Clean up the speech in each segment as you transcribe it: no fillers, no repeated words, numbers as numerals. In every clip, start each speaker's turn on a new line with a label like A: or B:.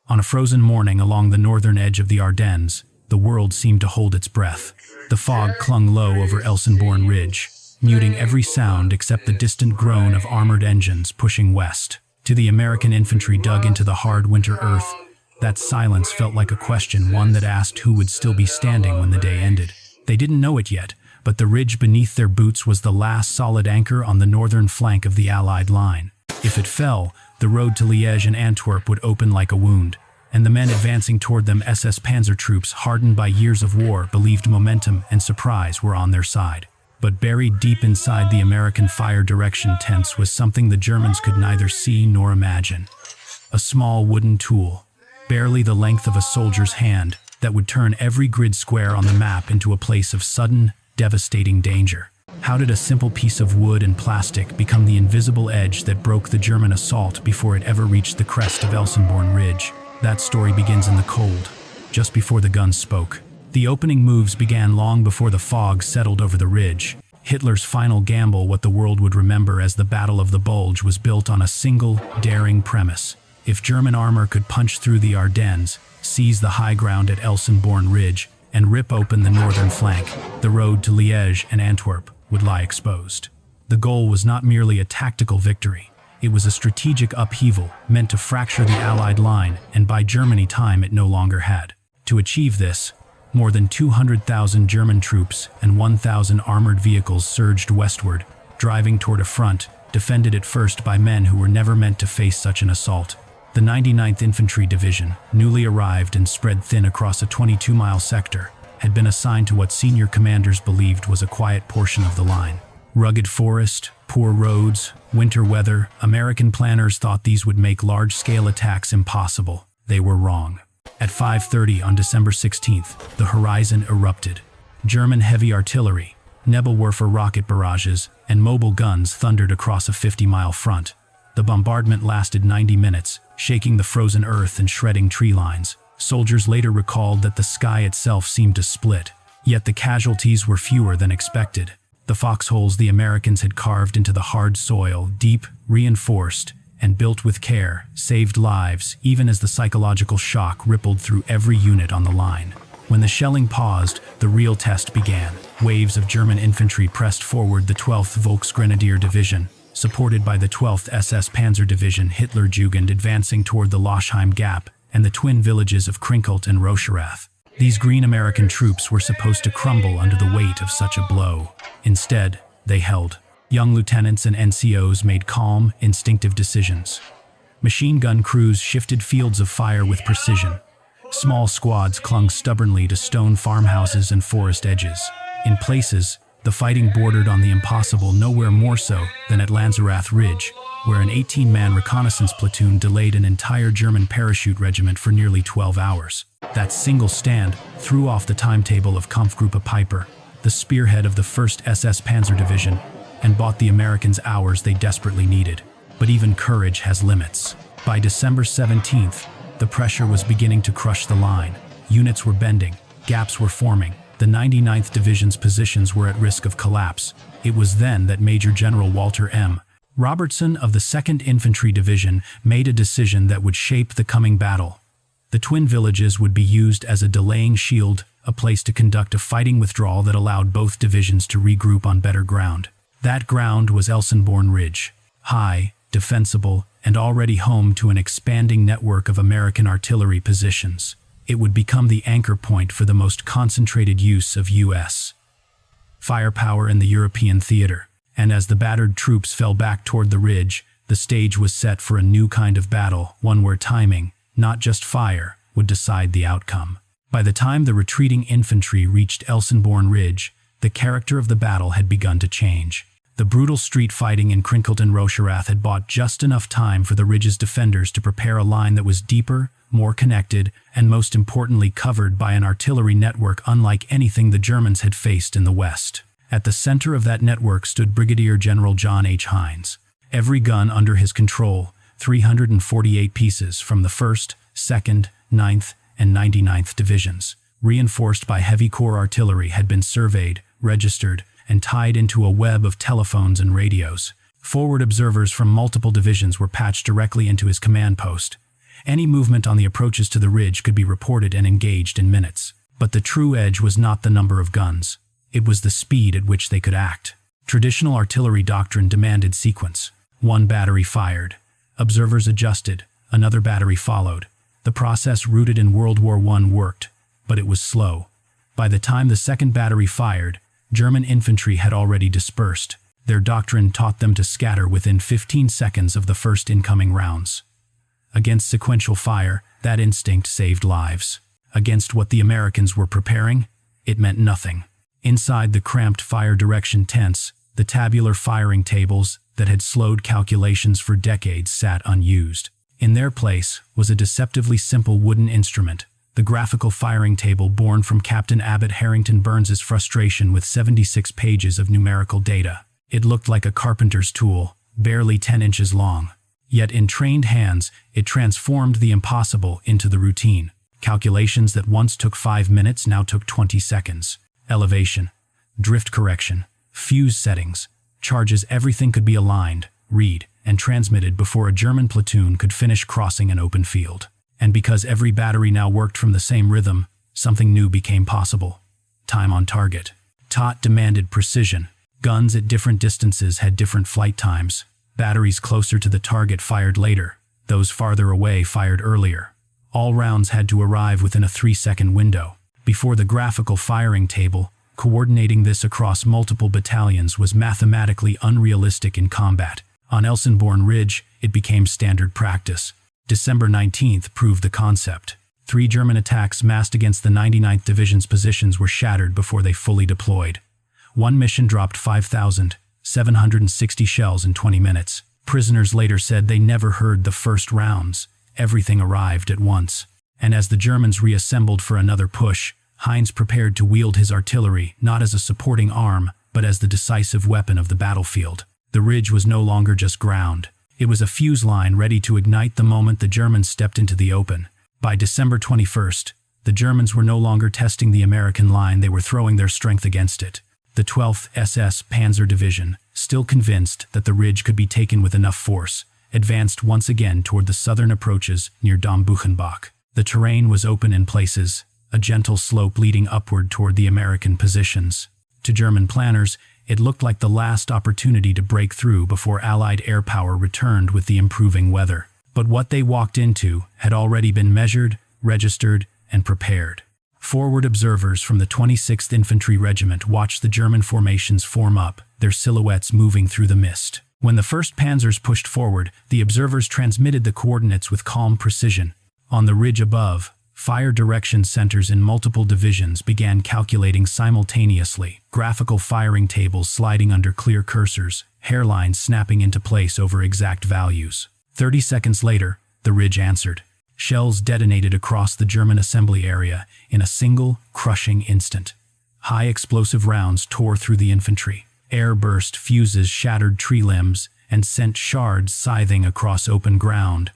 A: On a frozen morning along the northern edge of the Ardennes, the world seemed to hold its breath. The fog clung low over Elsenborn Ridge, muting every sound except the distant groan of armored engines pushing west. To the American infantry dug into the hard winter earth, that silence felt like a question, one that asked who would still be standing when the day ended. They didn't know it yet, but the ridge beneath their boots was the last solid anchor on the northern flank of the Allied line. If it fell, the road to Liège and Antwerp would open like a wound, and the men advancing toward them, SS Panzer troops hardened by years of war, believed momentum and surprise were on their side. But buried deep inside the American fire direction tents was something the Germans could neither see nor imagine. A small wooden tool, barely the length of a soldier's hand, that would turn every grid square on the map into a place of sudden, devastating danger. How did a simple piece of wood and plastic become the invisible edge that broke the German assault before it ever reached the crest of Elsenborn Ridge? That story begins in the cold, just before the guns spoke. The opening moves began long before the fog settled over the ridge. Hitler's final gamble, what the world would remember as the Battle of the Bulge, was built on a single, daring premise. If German armor could punch through the Ardennes, seize the high ground at Elsenborn Ridge, and rip open the northern flank, the road to Liège and Antwerp would lie exposed. The goal was not merely a tactical victory. It was a strategic upheaval meant to fracture the Allied line and buy Germany time it no longer had. To achieve this, more than 200,000 German troops and 1,000 armored vehicles surged westward, driving toward a front defended at first by men who were never meant to face such an assault. The 99th Infantry Division, newly arrived and spread thin across a 22-mile sector, had been assigned to what senior commanders believed was a quiet portion of the line. Rugged forest, poor roads, winter weather, American planners thought these would make large-scale attacks impossible. They were wrong. At 5:30 on December 16th, the horizon erupted. German heavy artillery, Nebelwerfer rocket barrages, and mobile guns thundered across a 50-mile front. The bombardment lasted 90 minutes, shaking the frozen earth and shredding tree lines. Soldiers later recalled that the sky itself seemed to split, yet the casualties were fewer than expected. The foxholes the Americans had carved into the hard soil, deep, reinforced, and built with care, saved lives even as the psychological shock rippled through every unit on the line. When the shelling paused, the real test began. Waves of German infantry pressed forward the 12th Volksgrenadier Division, supported by the 12th SS Panzer Division Hitlerjugend, advancing toward the Loschheim Gap and the twin villages of Krinkelt and Rocherath. These green American troops were supposed to crumble under the weight of such a blow. Instead, they held. Young lieutenants and NCOs made calm, instinctive decisions. Machine gun crews shifted fields of fire with precision. Small squads clung stubbornly to stone farmhouses and forest edges. In places, the fighting bordered on the impossible, nowhere more so than at Lanzerath Ridge, where an 18-man reconnaissance platoon delayed an entire German parachute regiment for nearly 12 hours. That single stand threw off the timetable of Kampfgruppe Piper, the spearhead of the 1st SS Panzer Division, and bought the Americans hours they desperately needed. But even courage has limits. By December 17th, the pressure was beginning to crush the line. Units were bending, gaps were forming. The 99th Division's positions were at risk of collapse. It was then that Major General Walter M. Robertson of the 2nd Infantry Division made a decision that would shape the coming battle. The twin villages would be used as a delaying shield, a place to conduct a fighting withdrawal that allowed both divisions to regroup on better ground. That ground was Elsenborn Ridge, high, defensible, and already home to an expanding network of American artillery positions. It would become the anchor point for the most concentrated use of U.S. firepower in the European theater. And as the battered troops fell back toward the ridge, the stage was set for a new kind of battle, one where timing, not just fire, would decide the outcome. By the time the retreating infantry reached Elsenborn Ridge, the character of the battle had begun to change. The brutal street fighting in Krinkelt and Rocherath had bought just enough time for the ridge's defenders to prepare a line that was deeper, more connected, and most importantly covered by an artillery network unlike anything the Germans had faced in the West. At the center of that network stood Brigadier General John H. Hinds. Every gun under his control, 348 pieces from the 1st, 2nd, 9th, and 99th Divisions, reinforced by heavy corps artillery, had been surveyed, registered, and tied into a web of telephones and radios. Forward observers from multiple divisions were patched directly into his command post, Any movement on the approaches to the ridge could be reported and engaged in minutes. But the true edge was not the number of guns. It was the speed at which they could act. Traditional artillery doctrine demanded sequence. One battery fired. Observers adjusted. Another battery followed. The process rooted in World War I worked, but it was slow. By the time the second battery fired, German infantry had already dispersed. Their doctrine taught them to scatter within 15 seconds of the first incoming rounds. Against sequential fire, that instinct saved lives. Against what the Americans were preparing, it meant nothing. Inside the cramped fire direction tents, the tabular firing tables that had slowed calculations for decades sat unused. In their place was a deceptively simple wooden instrument, the Graphical Firing Table born from Captain Abbott Burns's frustration with 76 pages of numerical data. It looked like a carpenter's tool, barely 10 inches long. Yet in trained hands, it transformed the impossible into the routine. Calculations that once took 5 minutes now took 20 seconds. Elevation, drift correction, fuse settings, charges, everything could be aligned, read, and transmitted before a German platoon could finish crossing an open field. And because every battery now worked from the same rhythm, something new became possible. Time on target. TOT demanded precision. Guns at different distances had different flight times. Batteries closer to the target fired later. Those farther away fired earlier. All rounds had to arrive within a 3-second window. Before the Graphical Firing Table, coordinating this across multiple battalions was mathematically unrealistic in combat. On Elsenborn Ridge, it became standard practice. December 19th proved the concept. 3 German attacks massed against the 99th Division's positions were shattered before they fully deployed. One mission dropped 5,760 shells in 20 minutes. Prisoners later said they never heard the first rounds. Everything arrived at once. And as the Germans reassembled for another push, Hinds prepared to wield his artillery not as a supporting arm, but as the decisive weapon of the battlefield. The ridge was no longer just ground. It was a fuse line ready to ignite the moment the Germans stepped into the open. By December 21st, the Germans were no longer testing the American line, they were throwing their strength against it. The 12th SS Panzer Division, still convinced that the ridge could be taken with enough force, advanced once again toward the southern approaches near Dombuchenbach. The terrain was open in places, a gentle slope leading upward toward the American positions. To German planners, it looked like the last opportunity to break through before Allied air power returned with the improving weather. But what they walked into had already been measured, registered, and prepared. Forward observers from the 26th Infantry Regiment watched the German formations form up, their silhouettes moving through the mist. When the first panzers pushed forward, the observers transmitted the coordinates with calm precision. On the ridge above, fire direction centers in multiple divisions began calculating simultaneously, graphical firing tables sliding under clear cursors, hairlines snapping into place over exact values. 30 seconds later, the ridge answered. Shells detonated across the German assembly area in a single, crushing instant. High explosive rounds tore through the infantry. Air burst, fuses shattered tree limbs, and sent shards scything across open ground.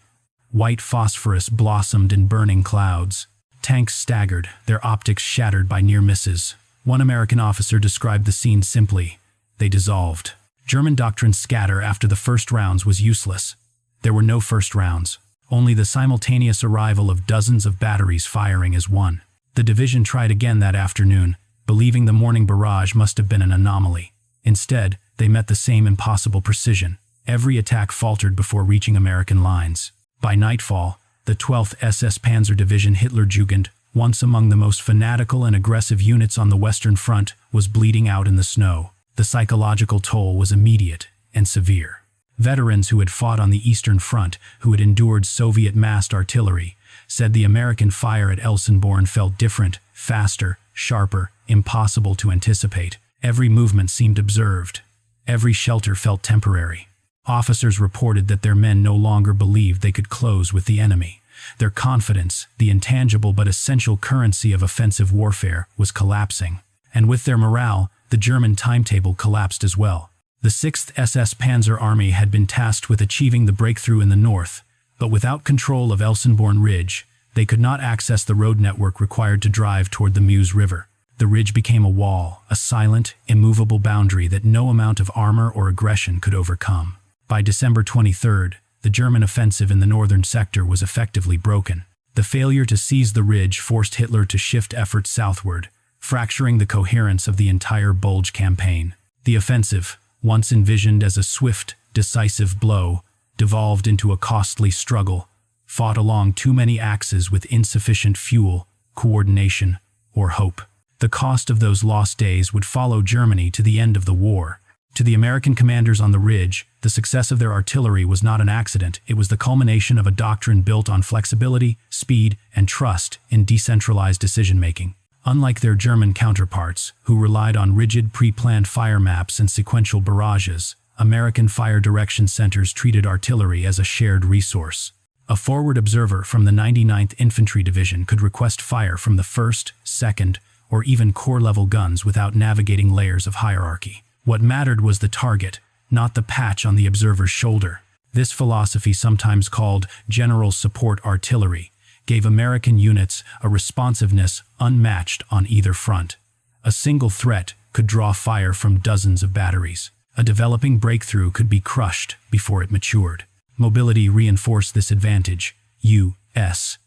A: White phosphorus blossomed in burning clouds. Tanks staggered, their optics shattered by near misses. One American officer described the scene simply: they dissolved. German doctrine scatter after the first rounds was useless. There were no first rounds, only the simultaneous arrival of dozens of batteries firing as one. The division tried again that afternoon, believing the morning barrage must have been an anomaly. Instead, they met the same impossible precision. Every attack faltered before reaching American lines. By nightfall, the 12th SS Panzer Division Hitlerjugend, once among the most fanatical and aggressive units on the Western Front, was bleeding out in the snow. The psychological toll was immediate and severe. Veterans who had fought on the Eastern Front, who had endured Soviet massed artillery, said the American fire at Elsenborn felt different, faster, sharper, impossible to anticipate. Every movement seemed observed. Every shelter felt temporary. Officers reported that their men no longer believed they could close with the enemy. Their confidence, the intangible but essential currency of offensive warfare, was collapsing. And with their morale, the German timetable collapsed as well. The 6th SS Panzer Army had been tasked with achieving the breakthrough in the north, but without control of Elsenborn Ridge, they could not access the road network required to drive toward the Meuse River. The ridge became a wall, a silent, immovable boundary that no amount of armor or aggression could overcome. By December 23rd, the German offensive in the northern sector was effectively broken. The failure to seize the ridge forced Hitler to shift efforts southward, fracturing the coherence of the entire Bulge campaign. The offensive, once envisioned as a swift, decisive blow, devolved into a costly struggle, fought along too many axes with insufficient fuel, coordination, or hope. The cost of those lost days would follow Germany to the end of the war. To the American commanders on the ridge, the success of their artillery was not an accident. It was the culmination of a doctrine built on flexibility, speed, and trust in decentralized decision-making. Unlike their German counterparts, who relied on rigid pre-planned fire maps and sequential barrages, American fire direction centers treated artillery as a shared resource. A forward observer from the 99th Infantry Division could request fire from the 1st, 2nd, or even corps-level guns without navigating layers of hierarchy. What mattered was the target, not the patch on the observer's shoulder. This philosophy, sometimes called general support artillery, gave American units a responsiveness unmatched on either front. A single threat could draw fire from dozens of batteries. A developing breakthrough could be crushed before it matured. Mobility reinforced this advantage. U.S.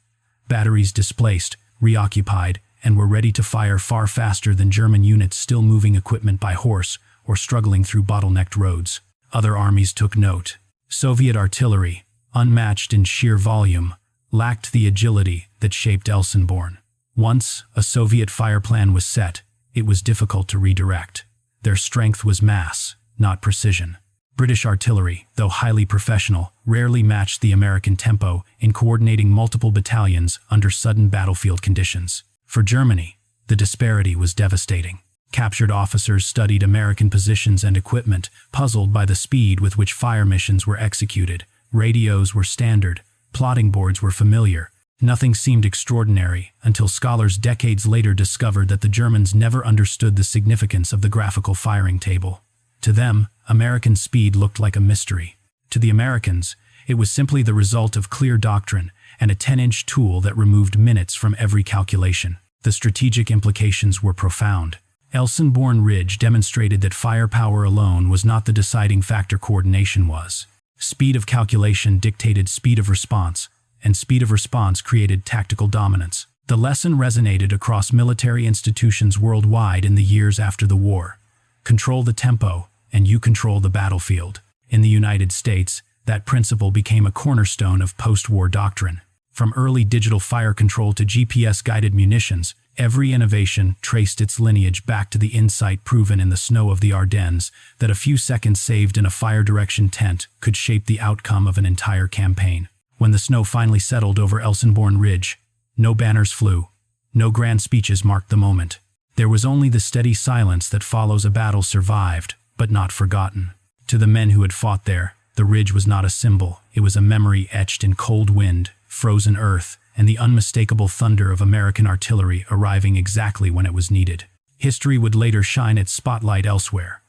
A: batteries displaced, reoccupied, and were ready to fire far faster than German units still moving equipment by horse or struggling through bottlenecked roads. Other armies took note. Soviet artillery, unmatched in sheer volume, lacked the agility that shaped Elsenborn. Once a Soviet fire plan was set, it was difficult to redirect. Their strength was mass, not precision. British artillery, though highly professional, rarely matched the American tempo in coordinating multiple battalions under sudden battlefield conditions. For Germany, the disparity was devastating. Captured officers studied American positions and equipment, puzzled by the speed with which fire missions were executed. Radios were standard, plotting boards were familiar. Nothing seemed extraordinary until scholars decades later discovered that the Germans never understood the significance of the graphical firing table. To them, American speed looked like a mystery. To the Americans, it was simply the result of clear doctrine and a 10-inch tool that removed minutes from every calculation. The strategic implications were profound. Elsenborn Ridge demonstrated that firepower alone was not the deciding factor, coordination was. Speed of calculation dictated speed of response, and speed of response created tactical dominance. The lesson resonated across military institutions worldwide in the years after the war. Control the tempo, and you control the battlefield. In the United States, that principle became a cornerstone of post-war doctrine. From early digital fire control to GPS-guided munitions, every innovation traced its lineage back to the insight proven in the snow of the Ardennes that a few seconds saved in a fire direction tent could shape the outcome of an entire campaign. When the snow finally settled over Elsenborn Ridge, no banners flew, no grand speeches marked the moment. There was only the steady silence that follows a battle survived, but not forgotten. To the men who had fought there, the ridge was not a symbol, it was a memory etched in cold wind, frozen earth, and the unmistakable thunder of American artillery arriving exactly when it was needed. History would later shine its spotlight elsewhere.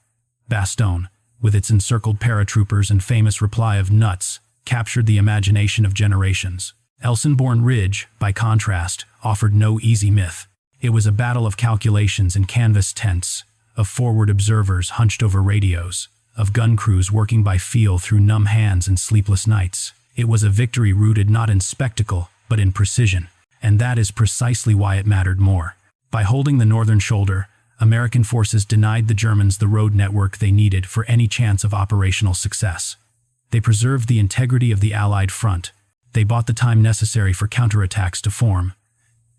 A: Bastogne, with its encircled paratroopers and famous reply of "nuts," captured the imagination of generations. Elsenborn Ridge, by contrast, offered no easy myth. It was a battle of calculations in canvas tents, of forward observers hunched over radios, of gun crews working by feel through numb hands and sleepless nights. It was a victory rooted not in spectacle, but in precision, and that is precisely why it mattered more. By holding the northern shoulder, American forces denied the Germans the road network they needed for any chance of operational success. They preserved the integrity of the Allied front, they bought the time necessary for counterattacks to form,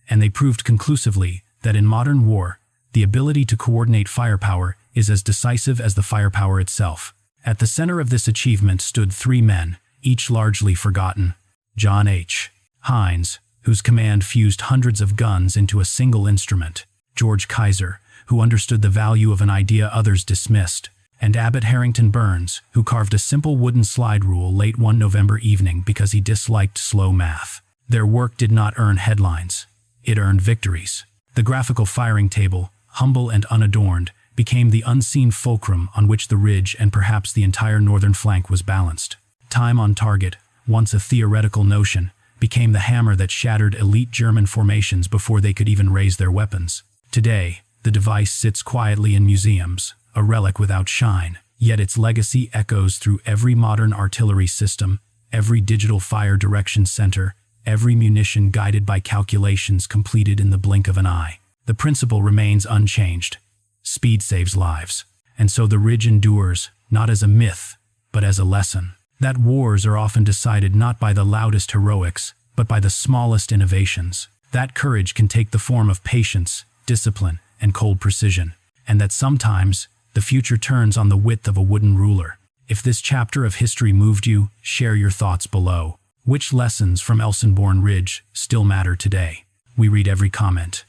A: and they proved conclusively that in modern war, the ability to coordinate firepower is as decisive as the firepower itself. At the center of this achievement stood three men, each largely forgotten. John H. Hinds, whose command fused hundreds of guns into a single instrument. George Kaiser, who understood the value of an idea others dismissed. And Abbott Burns, who carved a simple wooden slide rule late one November evening because he disliked slow math. Their work did not earn headlines. It earned victories. The graphical firing table, humble and unadorned, became the unseen fulcrum on which the ridge and perhaps the entire northern flank was balanced. Time on target, once a theoretical notion, became the hammer that shattered elite German formations before they could even raise their weapons. Today, the device sits quietly in museums, a relic without shine, yet its legacy echoes through every modern artillery system, every digital fire direction center, every munition guided by calculations completed in the blink of an eye. The principle remains unchanged. Speed saves lives. And so the Ridge endures, not as a myth, but as a lesson. That wars are often decided not by the loudest heroics, but by the smallest innovations. That courage can take the form of patience, discipline, and cold precision. And that sometimes, the future turns on the width of a wooden ruler. If this chapter of history moved you, share your thoughts below. Which lessons from Elsenborn Ridge still matter today? We read every comment.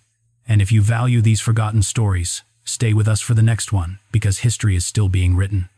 A: And if you value these forgotten stories, stay with us for the next one, because history is still being written.